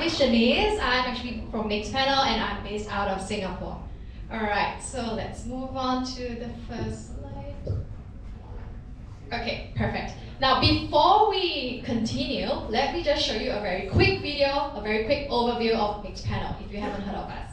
is Jenise. I'm actually from Mixpanel and I'm based out of Singapore. Alright, so let's move on to the first slide. Okay, perfect. Now before we continue, let me just show you a very quick video, a very quick overview of Mixpanel if you haven't heard of us.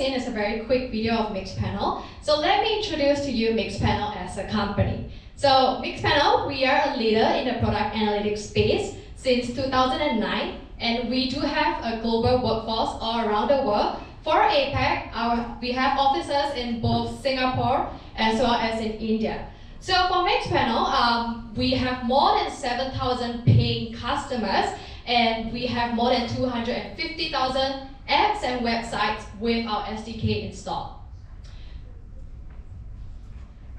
Is a very quick video of Mixpanel. So let me introduce to you Mixpanel as a company. So Mixpanel, we are a leader in the product analytics space since 2009, and we do have a global workforce all around the world. For APAC, we have offices in both Singapore as well as in India. So for Mixpanel, we have more than 7,000 paying customers, and we have more than 250,000 apps and websites with our SDK installed.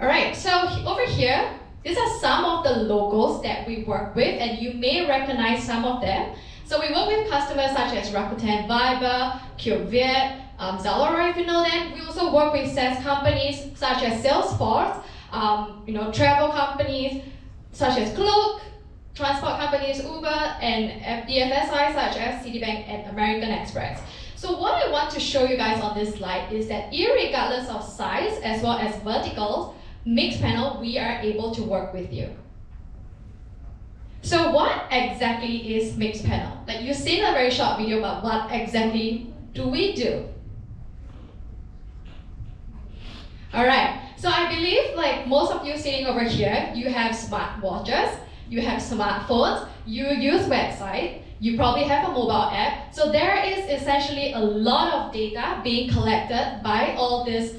Alright, so over here, these are some of the logos that we work with, and you may recognize some of them. So we work with customers such as Rakuten Viber, QViet, Zalora, if you know them. We also work with SaaS companies such as Salesforce, travel companies such as Klook, transport companies, Uber, and BFSI such as Citibank and American Express. So what I want to show you guys on this slide is that irregardless of size as well as verticals, Mixpanel, we are able to work with you. So what exactly is Mixpanel? Like you've seen a very short video, but what exactly do we do? Alright, so I believe like most of you sitting over here, you have smart watches, you have smartphones, you use websites, you probably have a mobile app. So there is essentially a lot of data being collected by all this,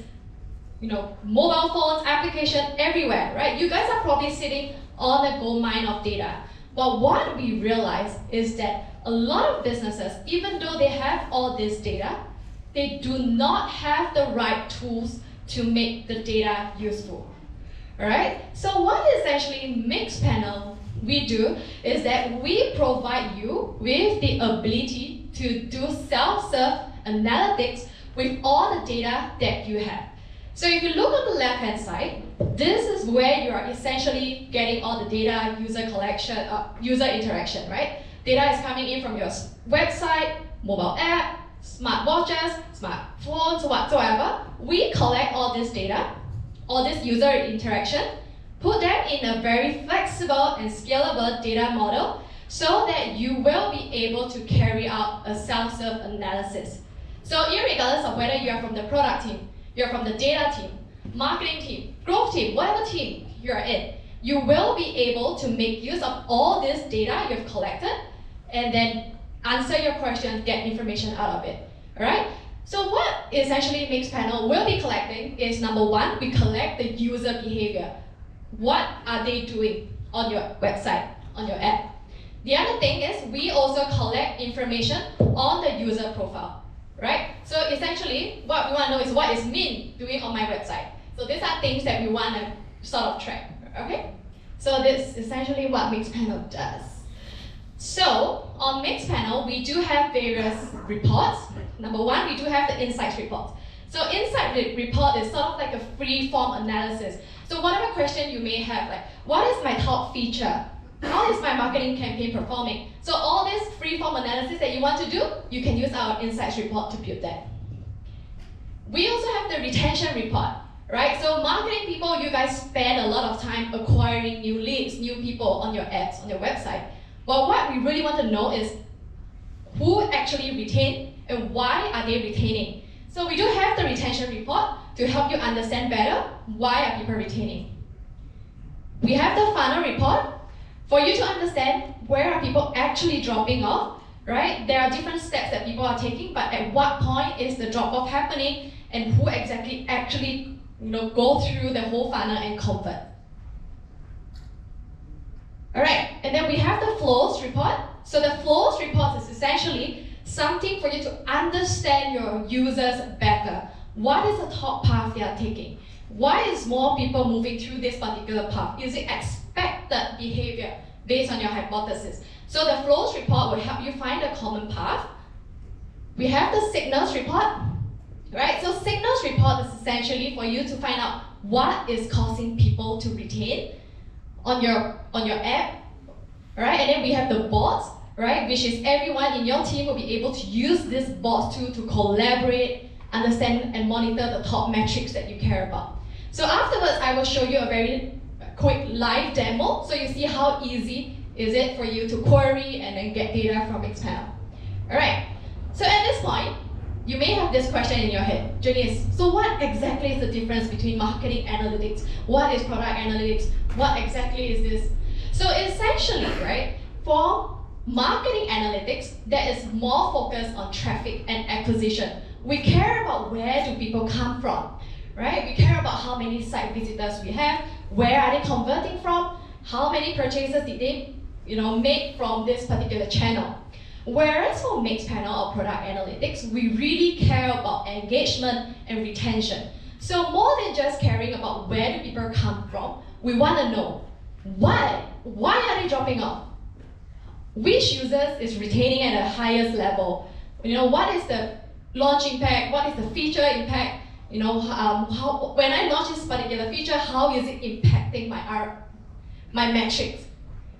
mobile phones, application everywhere, right? You guys are probably sitting on a gold mine of data. But what we realize is that a lot of businesses, even though they have all this data, they do not have the right tools to make the data useful. Alright? So what essentially Mixpanel we do is that we provide you with the ability to do self-serve analytics with all the data that you have. So if you look on the left-hand side, this is where you are essentially getting all the data, user collection, user interaction, right? Data is coming in from your website, mobile app, smart watches, smartphones, whatsoever. We collect all this data, all this user interaction, put them in a very flexible and scalable data model so that you will be able to carry out a self-serve analysis. So irregardless of whether you are from the product team, you're from the data team, marketing team, growth team, whatever team you're in, you will be able to make use of all this data you've collected and then answer your questions, get information out of it. Alright? So what essentially Mixpanel will be collecting is number one, we collect the user behavior. What are they doing on your website, on your app? The other thing is we also collect information on the user profile, right? So essentially, what we want to know is what is Min doing on my website. So these are things that we want to sort of track, okay? So this is essentially what Mixpanel does. So on Mixpanel, we do have various reports. Number one, we do have the insights report. So insight report is sort of like a free-form analysis. So whatever question you may have, like, what is my top feature? How is my marketing campaign performing? So all this free-form analysis that you want to do, you can use our insights report to build that. We also have the retention report, right? So marketing people, you guys spend a lot of time acquiring new leads, new people on your apps, on your website. But what we really want to know is who actually retained and why are they retaining? So we do have the retention report to help you understand better why are people retaining. We have the funnel report for you to understand where are people actually dropping off, right? There are different steps that people are taking, but at what point is the drop-off happening and who exactly go through the whole funnel and convert. All right, and then we have the flows report. So the flows report is essentially something for you to understand your users better. What is the top path they are taking? Why is more people moving through this particular path? Is it expected behavior based on your hypothesis? So the flows report will help you find a common path. We have the signals report, right? So signals report is essentially for you to find out what is causing people to retain on your app, right? And then we have the bots, right? Which is everyone in your team will be able to use this bot tool to collaborate, understand and monitor the top metrics that you care about. So afterwards, I will show you a very quick live demo, so you see how easy is it for you to query and then get data from Mixpanel. All right, so at this point, you may have this question in your head, Jenise, so what exactly is the difference between marketing analytics? What is product analytics? What exactly is this? So essentially, right, for marketing analytics, that is more focused on traffic and acquisition. We care about where do people come from, right? We care about how many site visitors we have, where are they converting from, how many purchases did they make from this particular channel. Whereas for Mixpanel or product analytics, we really care about engagement and retention. So more than just caring about where do people come from, we want to know why are they dropping off? Which users is retaining at the highest level? What is the launch impact? What is the feature impact? When I launch this particular feature, how is it impacting my metrics,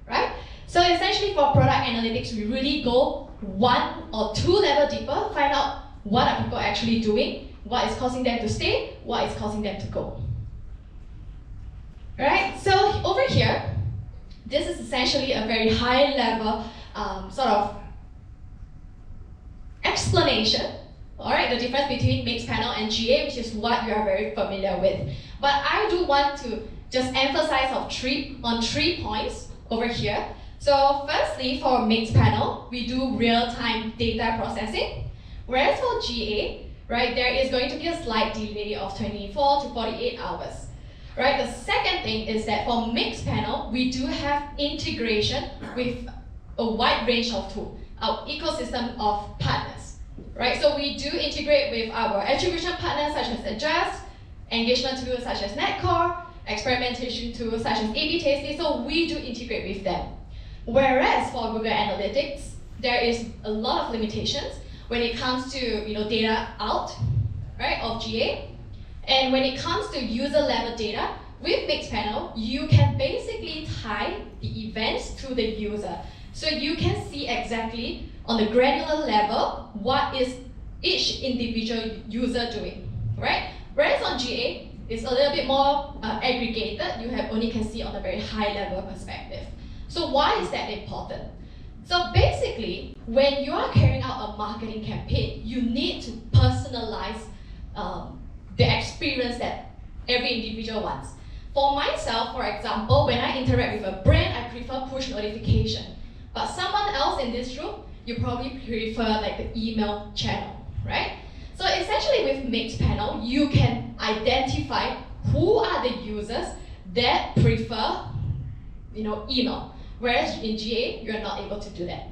right? So essentially for product analytics, we really go 1 or 2 levels deeper, find out what are people actually doing, what is causing them to stay, what is causing them to go. Right? So over here, this is essentially a very high level sort of explanation, all right, the difference between Mixpanel and GA, which is what you are very familiar with. But I do want to just emphasize on 3 points over here. So firstly, for Mixpanel, we do real-time data processing, whereas for GA, right, there is going to be a slight delay of 24 to 48 hours. Right, the second thing is that for Mixpanel, we do have integration with a wide range of tools, our ecosystem of partners. Right, so we do integrate with our attribution partners such as Adjust, engagement tools such as Netcore, experimentation tools such as A/B testing, so we do integrate with them. Whereas for Google Analytics, there is a lot of limitations when it comes to data out, right, of GA. And when it comes to user level data, with Mixpanel, you can basically tie the events to the user. So you can see exactly on the granular level what is each individual user doing, right? Whereas on GA, it's a little bit more aggregated. You only can see on a very high level perspective. So why is that important? So basically, when you are carrying out a marketing campaign, you need to personalize the experience that every individual wants. For myself, for example, when I interact with a brand, I prefer push notification. But someone else in this room, you probably prefer like the email channel, right? So essentially with Mixpanel, you can identify who are the users that prefer email. Whereas in GA, you're not able to do that.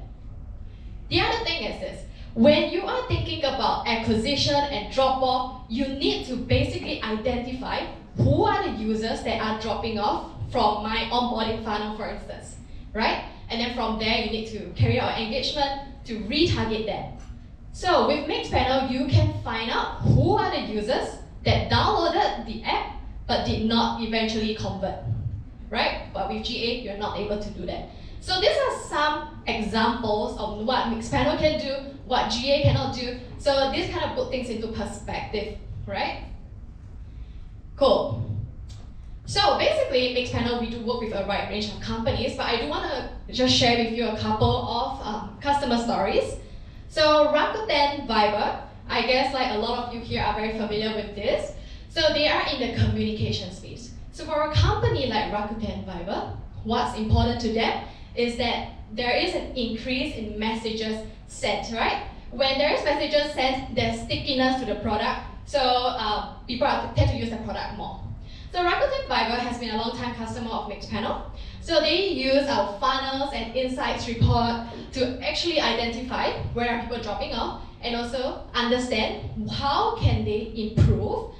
The other thing is this. When you are thinking about acquisition and drop-off, you need to basically identify who are the users that are dropping off from my onboarding funnel, for instance, right? And then from there, you need to carry out engagement to retarget them. So with Mixpanel, you can find out who are the users that downloaded the app but did not eventually convert, right? But with GA, you're not able to do that. So these are some examples of what Mixpanel can do, what GA cannot do. So this kind of put things into perspective, right? Cool. So basically, Mixpanel, we do work with a wide range of companies, but I do want to just share with you a couple of customer stories. So Rakuten Viber, I guess like a lot of you here are very familiar with this. So they are in the communication space. So for a company like Rakuten Viber, what's important to them is that there is an increase in messages sent, right? When there is messages sent, there's stickiness to the product, so people tend to use the product more. So Rakuten Viber has been a long-time customer of Mixpanel. So they use our funnels and insights report to actually identify where are people dropping off and also understand how can they improve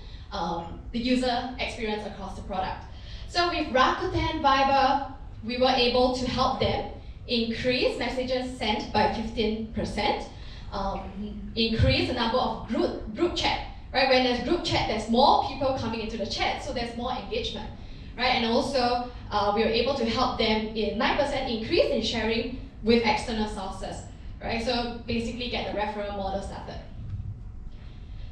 the user experience across the product. So with Rakuten Viber, we were able to help them increase messages sent by 15%, increase the number of group chat. Right? When there's group chat, there's more people coming into the chat, so there's more engagement. Right? And also, we were able to help them in 9% increase in sharing with external sources. Right? So basically get the referral model started.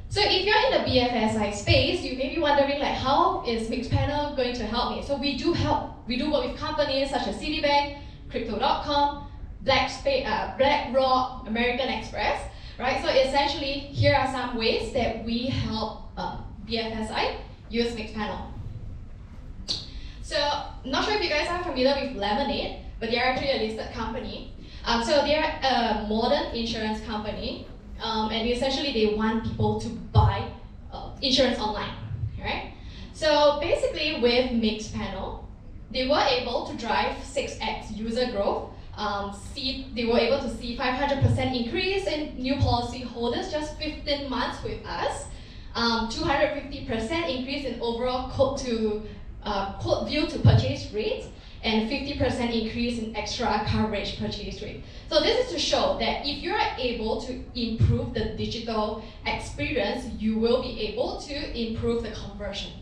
So if you're in the BFSI space, you may be wondering like, how is Mixpanel going to help me? So we do work with companies such as Citibank, Crypto.com, BlackRock, American Express, right? So essentially, here are some ways that we help BFSI use Mixpanel. So, not sure if you guys are familiar with Lemonade, but they are actually a listed company. So they're a modern insurance company, and essentially they want people to buy insurance online, right? So basically with Mixpanel, they were able to drive 6x user growth. They were able to see 500% increase in new policy holders just 15 months with us, 250% increase in overall quote view to purchase rate, and 50% increase in extra coverage purchase rate. So this is to show that if you are able to improve the digital experience, you will be able to improve the conversion.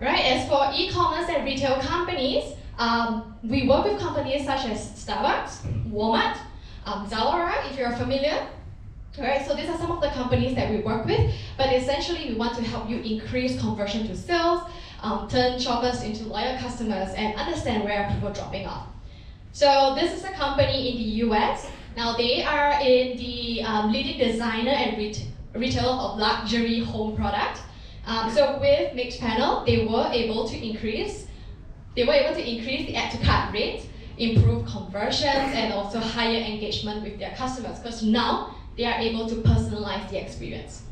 Right? As for e-commerce and retail companies, we work with companies such as Starbucks, Walmart, Zalora, if you're familiar. Right? So these are some of the companies that we work with, but essentially we want to help you increase conversion to sales, turn shoppers into loyal customers, and understand where are people dropping off. So this is a company in the US. Now they are in the leading designer and retailer of luxury home product. So with Mixpanel, they were able to increase the add to cart rate, improve conversions, and also higher engagement with their customers, because now they are able to personalize the experience.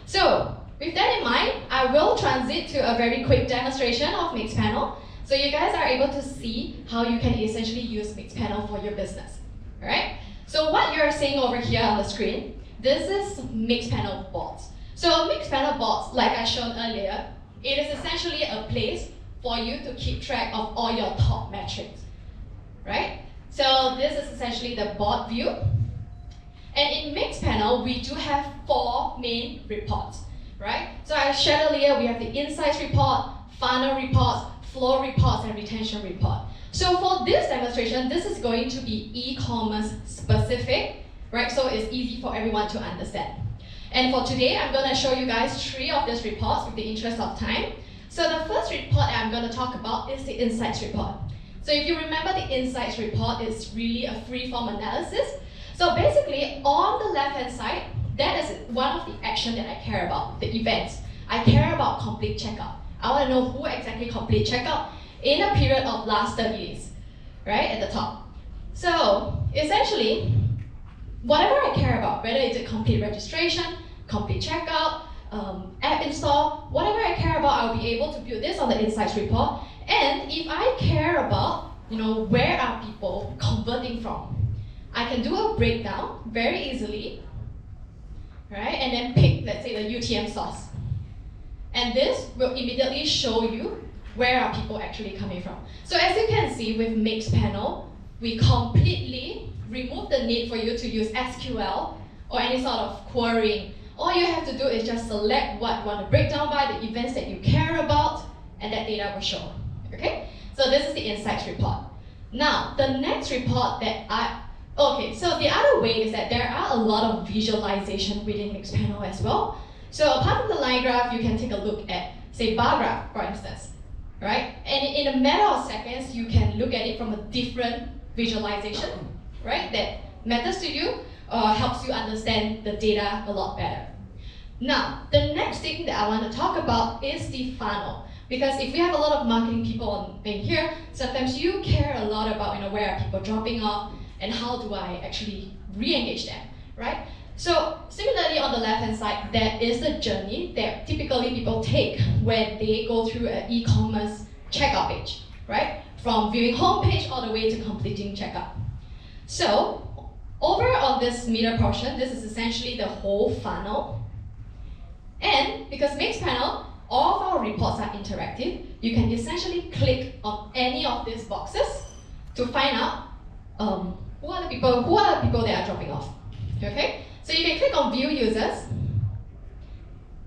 So with that in mind, I will transit to a very quick demonstration of Mixpanel, so you guys are able to see how you can essentially use Mixpanel for your business. All right? So what you're seeing over here on the screen, this is Mixpanel bots. So Mixpanel bots, like I showed earlier, it is essentially a place for you to keep track of all your top metrics, right? So this is essentially the bot view. And in Mixpanel, we do have 4 main reports, right? So I shared earlier, we have the insights report, funnel reports, flow reports, and retention report. So for this demonstration, this is going to be e-commerce specific, right? So it's easy for everyone to understand. And for today, I'm going to show you guys 3 of these reports with the interest of time. So the first report that I'm going to talk about is the insights report. So if you remember, the insights report is really a free-form analysis. So basically, on the left-hand side, that is one of the action that I care about, the events. I care about complete checkout. I want to know who exactly complete checkout in a period of last 30 days, right, at the top. So essentially, whatever I care about, whether it's a complete registration, complete checkout, app install, whatever I care about, I'll be able to build this on the insights report. And if I care about, where are people converting from, I can do a breakdown very easily, right? And then pick, let's say, the UTM source. And this will immediately show you where are people actually coming from. So as you can see with Mixpanel, we completely remove the need for you to use SQL or any sort of querying. All you have to do is just select what you want to break down by, the events that you care about, and that data will show. Okay? So this is the insights report. Now, the next report that so the other way is that there are a lot of visualization within Mixpanel as well. So apart from the line graph, you can take a look at, say, bar graph, for instance, right? And in a matter of seconds, you can look at it from a different visualization, right? That matters to you, helps you understand the data a lot better. Now, the next thing that I want to talk about is the funnel. Because if we have a lot of marketing people in here, sometimes you care a lot about where are people dropping off and how do I actually re-engage them, right? So similarly on the left-hand side, that is the journey that typically people take when they go through an e-commerce checkout page. right? From viewing homepage all the way to completing checkout. So, over on this middle portion, this is essentially the whole funnel. And because Mixpanel, all of our reports are interactive, you can essentially click on any of these boxes to find out who are the people that are dropping off. Okay? So you can click on View Users.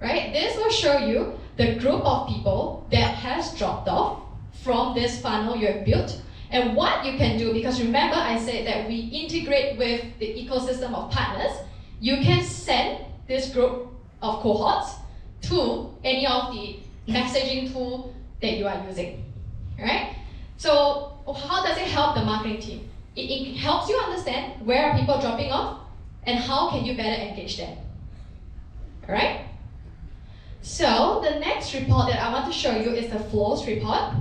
Right? This will show you the group of people that has dropped off from this funnel you have built, and what you can do, because remember I said that we integrate with the ecosystem of partners, you can send this group of cohorts to any of the messaging tool that you are using. Alright? So how does it help the marketing team? It helps you understand where are people dropping off and how can you better engage them. Alright? So the next report that I want to show you is the flows report.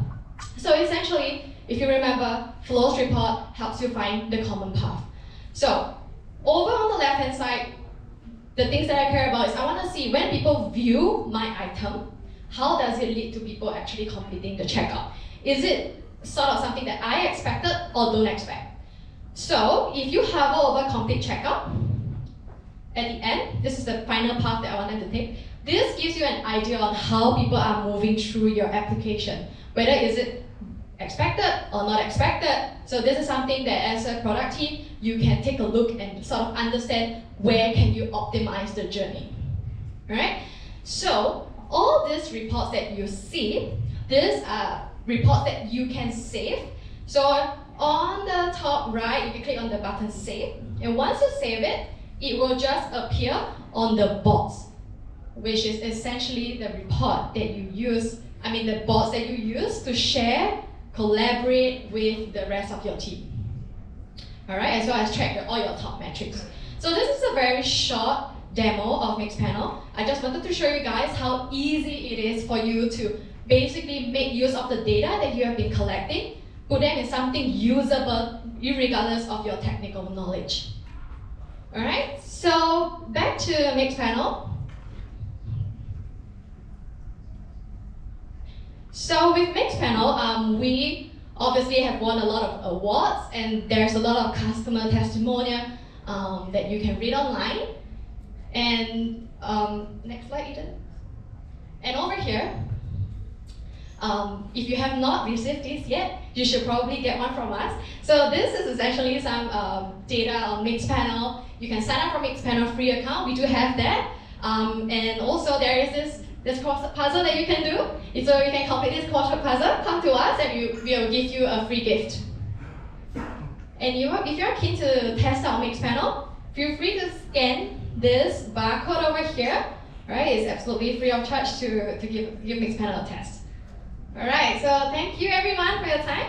So essentially, if you remember, flows report helps you find the common path. So over on the left hand side, the things that I care about is I want to see when people view my item, how does it lead to people actually completing the checkout? Is it sort of something that I expected or don't expect? So if you hover over complete checkout, at the end, this is the final path that I wanted to take. This gives you an idea on how people are moving through your application. Whether is it expected or not expected. So this is something that as a product team, you can take a look and sort of understand where can you optimize the journey. Alright? So all these reports that you see, these are reports that you can save. So on the top right, you can click on the button Save. And once you save it, it will just appear on the boards, which is essentially the report that you use, the boards that you use to share, collaborate with the rest of your team. Alright, as well as track all your top metrics. So this is a very short demo of Mixpanel. I just wanted to show you guys how easy it is for you to basically make use of the data that you have been collecting, put them in something usable, regardless of your technical knowledge. Alright, so back to Mixpanel. So with Mixpanel, we obviously have won a lot of awards, and there's a lot of customer testimonial that you can read online. And next slide, Eden. And over here, if you have not received this yet, you should probably get one from us. So this is essentially some data on Mixpanel. You can sign up for Mixpanel free account. We do have that. And also there is this crossword puzzle that you can do. So you can complete this crossword puzzle, come to us and we will give you a free gift. And if you're keen to test out Mixpanel, feel free to scan this barcode over here. Right? It's absolutely free of charge to give Mixpanel a test. Alright, so thank you everyone for your time.